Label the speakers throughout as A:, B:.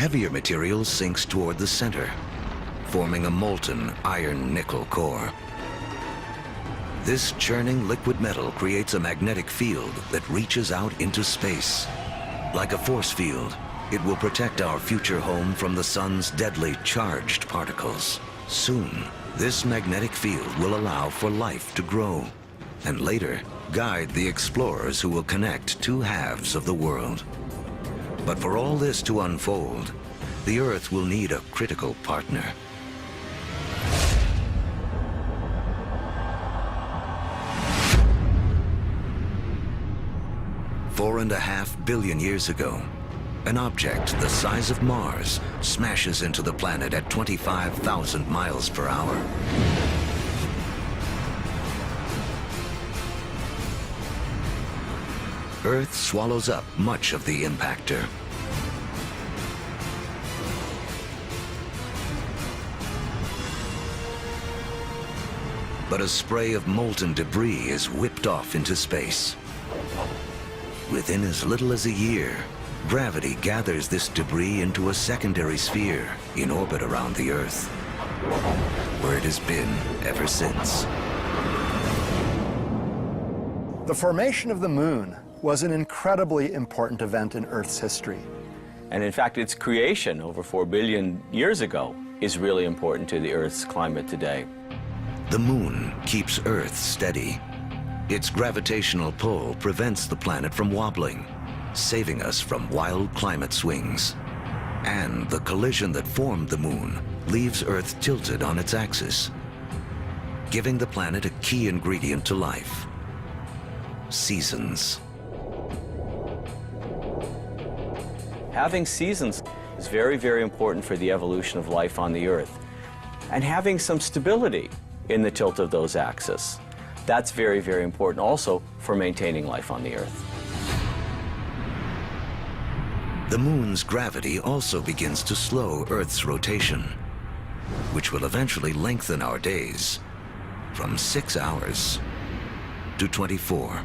A: heavier material sinks toward the center, forming a molten iron-nickel core. This churning liquid metal creates a magnetic field that reaches out into space. Like a force field, it will protect our future home from the sun's deadly charged particles. Soon, this magnetic field will allow for life to grow, and later guide the explorers who will connect two halves of the world. But for all this to unfold, the Earth will need a critical partner. $4.5 billion years ago, an object the size of Mars smashes into the planet at 25,000 miles per hour. Earth swallows up much of the impactor. But a spray of molten debris is whipped off into space. Within as little as a year, gravity gathers this debris into a secondary sphere in orbit around the Earth, where it has been ever since.
B: The formation of the moon was an incredibly important event in Earth's history.
C: And in fact, its creation over 4 billion years ago is really important to the Earth's climate today.
A: The moon keeps Earth steady. Its gravitational pull prevents the planet from wobbling, saving us from wild climate swings. And the collision that formed the moon leaves Earth tilted on its axis, giving the planet a key ingredient to life: seasons.
C: Having seasons is very, very important for the evolution of life on the Earth. And having some stability in the tilt of those axes, that's very, very important also for maintaining life on the Earth.
A: The moon's gravity also begins to slow Earth's rotation, which will eventually lengthen our days from 6 hours to 24.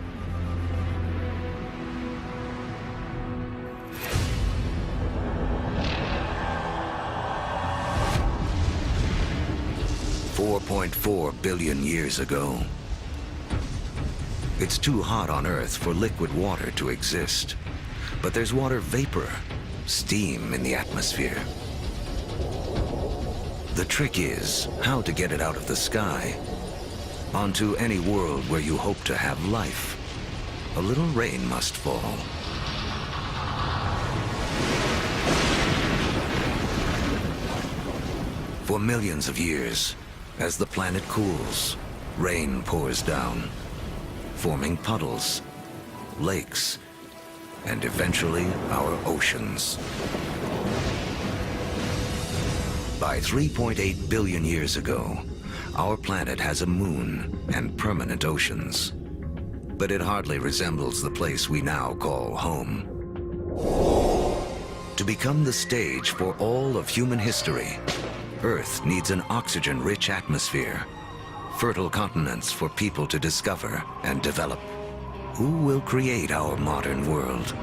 A: $4.4 billion years ago. It's too hot on Earth for liquid water to exist, but there's water vapor, steam in the atmosphere. The trick is how to get it out of the sky onto any world where you hope to have life. A little rain must fall. For millions of years, as the planet cools, rain pours down, forming puddles, lakes, and eventually our oceans. By 3.8 billion years ago, our planet has a moon and permanent oceans, but it hardly resembles the place we now call home. To become the stage for all of human history, Earth needs an oxygen-rich atmosphere, fertile continents for people to discover and develop. Who will create our modern world?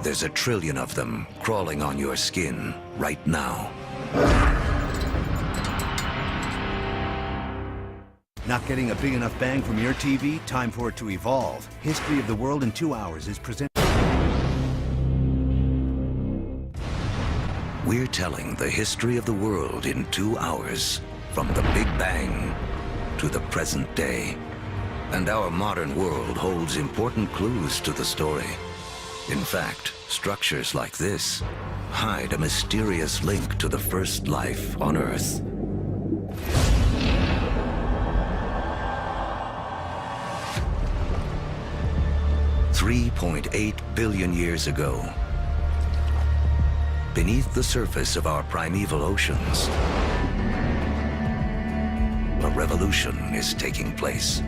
A: There's 1 trillion of them crawling on your skin right now.
D: Not getting a big enough bang from your TV? Time for it to evolve. History of the World in 2 hours is presented.
A: We're telling the history of the world in 2 hours, from the Big Bang to the present day. And our modern world holds important clues to the story. In fact, structures like this hide a mysterious link to the first life on Earth. $3.8 billion years ago, beneath the surface of our primeval oceans, a revolution is taking place.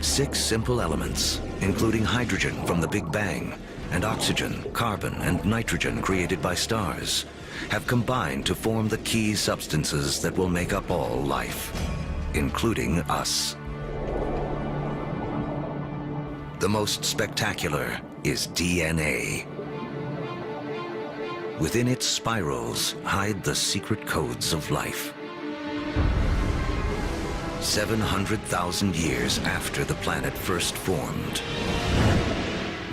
A: 6 simple elements, including hydrogen from the Big Bang, and oxygen, carbon, and nitrogen created by stars, have combined to form the key substances that will make up all life, including us. The most spectacular is DNA. Within its spirals hide the secret codes of life. 700,000 years after the planet first formed,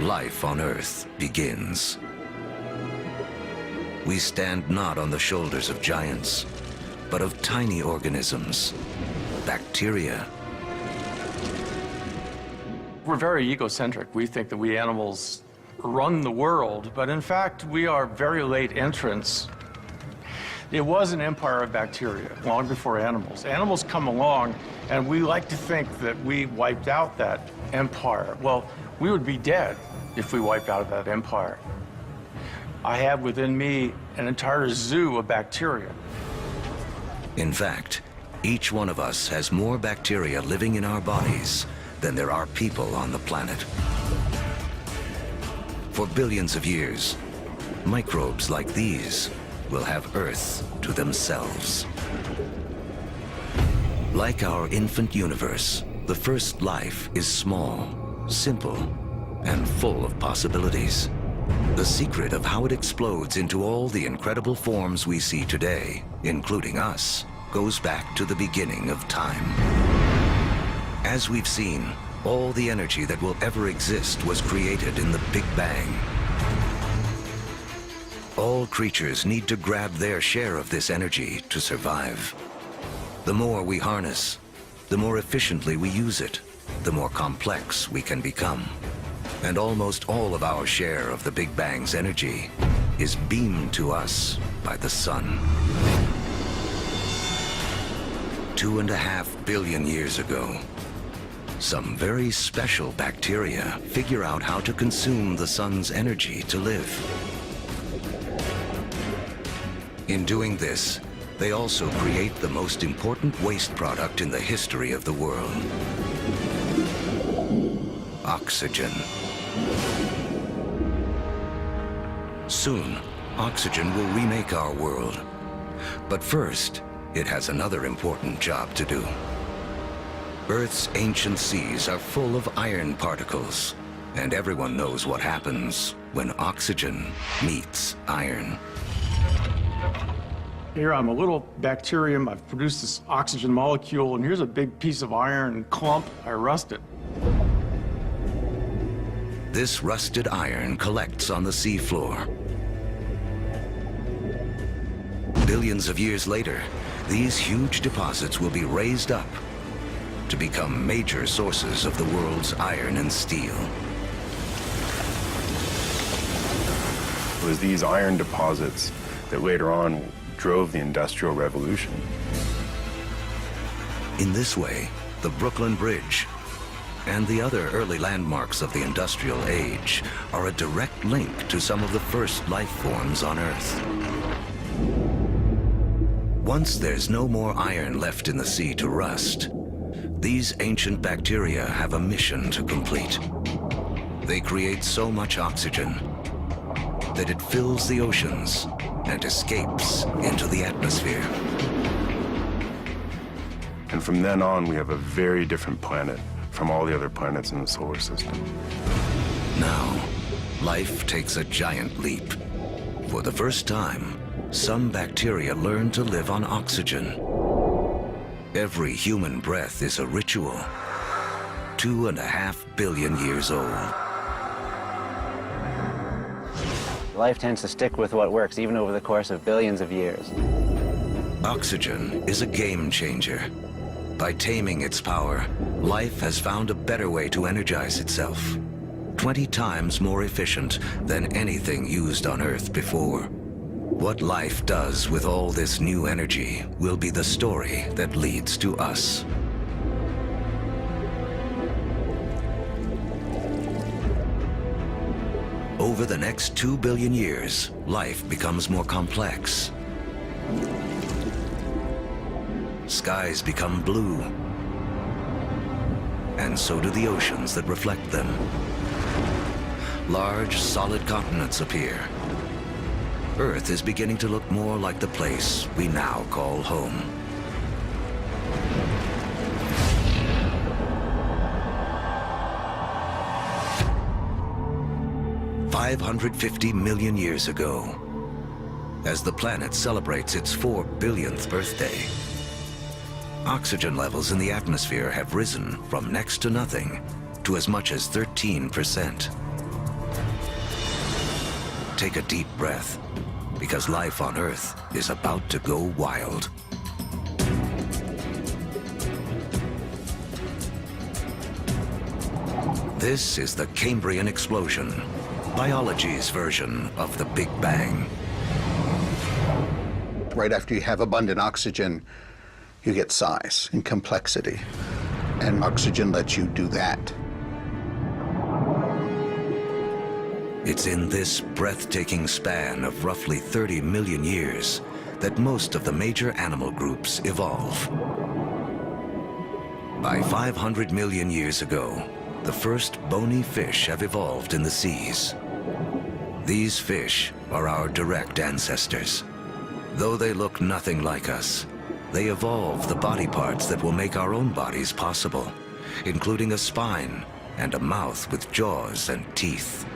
A: life on Earth begins. We stand not on the shoulders of giants, but of tiny organisms, bacteria.
E: We're very egocentric. We think that we animals run the world, but in fact, we are very late entrants. It was an empire of bacteria long before animals. Animals come along, and we like to think that we wiped out that empire. Well, we would be dead if we wiped out that empire. I have within me an entire zoo of bacteria.
A: In fact, each one of us has more bacteria living in our bodies than there are people on the planet. For billions of years, microbes like these will have Earth to themselves. Like our infant universe, the first life is small, simple, and full of possibilities. The secret of how it explodes into all the incredible forms we see today, including us, goes back to the beginning of time. As we've seen, all the energy that will ever exist was created in the Big Bang. All creatures need to grab their share of this energy to survive. The more we harness, the more efficiently we use it, the more complex we can become. And almost all of our share of the Big Bang's energy is beamed to us by the sun. 2.5 billion years ago, some very special bacteria figure out how to consume the sun's energy to live. In doing this, they also create the most important waste product in the history of the world: oxygen. Soon, oxygen will remake our world. But first, it has another important job to do. Earth's ancient seas are full of iron particles, and everyone knows what happens when oxygen meets iron.
E: Here I'm a little bacterium. I've produced this oxygen molecule, and here's a big piece of iron clump. I rust it.
A: This rusted iron collects on the seafloor. Billions of years later, these huge deposits will be raised up to become major sources of the world's iron and steel.
F: It was these iron deposits that later on drove the Industrial Revolution.
A: In this way, the Brooklyn Bridge and the other early landmarks of the Industrial Age are a direct link to some of the first life forms on Earth. Once there's no more iron left in the sea to rust, these ancient bacteria have a mission to complete. They create so much oxygen that it fills the oceans and escapes into the atmosphere.
F: And from then on, we have a very different planet from all the other planets in the solar system.
A: Now, life takes a giant leap. For the first time, some bacteria learn to live on oxygen. Every human breath is a ritual, 2.5 billion years old.
G: Life tends to stick with what works, even over the course of billions of years.
A: Oxygen is a game changer. By taming its power, life has found a better way to energize itself, 20 times more efficient than anything used on Earth before. What life does with all this new energy will be the story that leads to us. Over the next 2 billion years, life becomes more complex. Skies become blue, and so do the oceans that reflect them. Large, solid continents appear. Earth is beginning to look more like the place we now call home. 550 million years ago, as the planet celebrates its 4 billionth birthday. Oxygen levels in the atmosphere have risen from next to nothing to as much as 13%. Take a deep breath, because life on Earth is about to go wild. This is the Cambrian explosion, biology's version of the Big Bang.
H: Right after you have abundant oxygen, you get size and complexity, and oxygen lets you do that.
A: It's in this breathtaking span of roughly 30 million years that most of the major animal groups evolve. By 500 million years ago, the first bony fish have evolved in the seas. These fish are our direct ancestors. Though they look nothing like us, they evolved the body parts that will make our own bodies possible, including a spine and a mouth with jaws and teeth.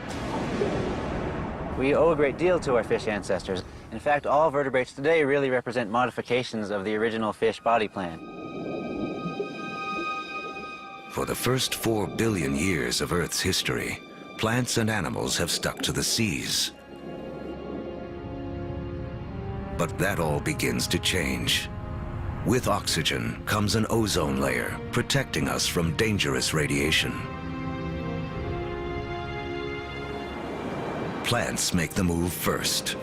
G: We owe a great deal to our fish ancestors. In fact, all vertebrates today really represent modifications of the original fish body plan.
A: For the first 4 billion years of Earth's history, plants and animals have stuck to the seas. But that all begins to change. With oxygen comes an ozone layer, protecting us from dangerous radiation. Plants make the move first.